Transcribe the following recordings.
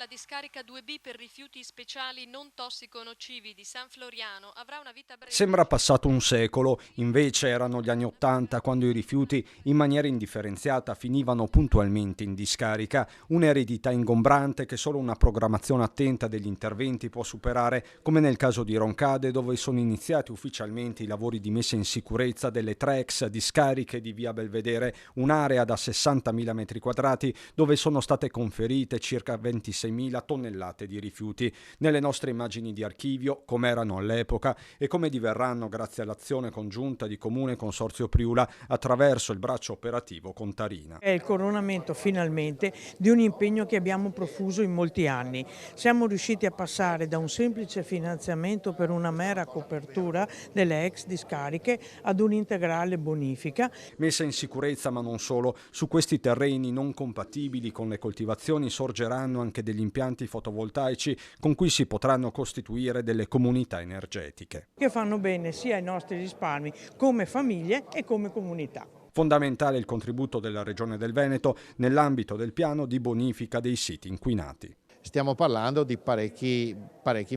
La discarica 2B per rifiuti speciali non tossico-nocivi di San Floriano avrà una vita breve. Sembra passato un secolo, invece erano gli anni '80 quando i rifiuti in maniera indifferenziata finivano puntualmente in discarica, un'eredità ingombrante che solo una programmazione attenta degli interventi può superare, come nel caso di Roncade dove sono iniziati ufficialmente i lavori di messa in sicurezza delle 3 ex discariche di via Belvedere, un'area da 60.000 metri quadrati dove sono state conferite circa 26.000 tonnellate di rifiuti. Nelle nostre immagini di archivio, come erano all'epoca e come diverranno grazie all'azione congiunta di Comune e Consorzio Priula attraverso il braccio operativo Contarina. È il coronamento finalmente di un impegno che abbiamo profuso in molti anni. Siamo riusciti a passare da un semplice finanziamento per una mera copertura delle ex discariche ad un'integrale bonifica. Messa in sicurezza, ma non solo, su questi terreni non compatibili con le coltivazioni sorgeranno anche degli impianti fotovoltaici con cui si potranno costituire delle comunità energetiche. Che fanno bene sia ai nostri risparmi come famiglie e come comunità. Fondamentale il contributo della Regione del Veneto nell'ambito del piano di bonifica dei siti inquinati. Stiamo parlando di parecchi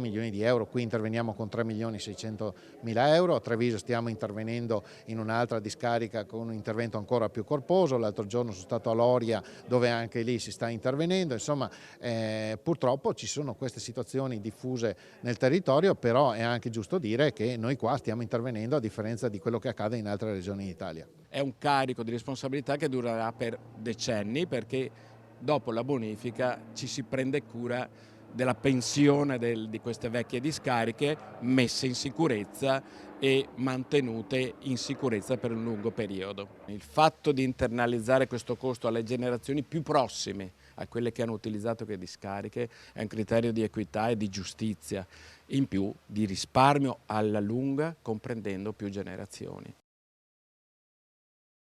milioni di euro, qui interveniamo con 3.600.000 euro, a Treviso stiamo intervenendo in un'altra discarica con un intervento ancora più corposo, l'altro giorno sono stato a Loria dove anche lì si sta intervenendo, insomma purtroppo ci sono queste situazioni diffuse nel territorio, però è anche giusto dire che noi qua stiamo intervenendo a differenza di quello che accade in altre regioni d'Italia. È un carico di responsabilità che durerà per decenni perché dopo la bonifica ci si prende cura della pensione di queste vecchie discariche messe in sicurezza e mantenute in sicurezza per un lungo periodo. Il fatto di internalizzare questo costo alle generazioni più prossime a quelle che hanno utilizzato che discariche è un criterio di equità e di giustizia, in più di risparmio alla lunga comprendendo più generazioni.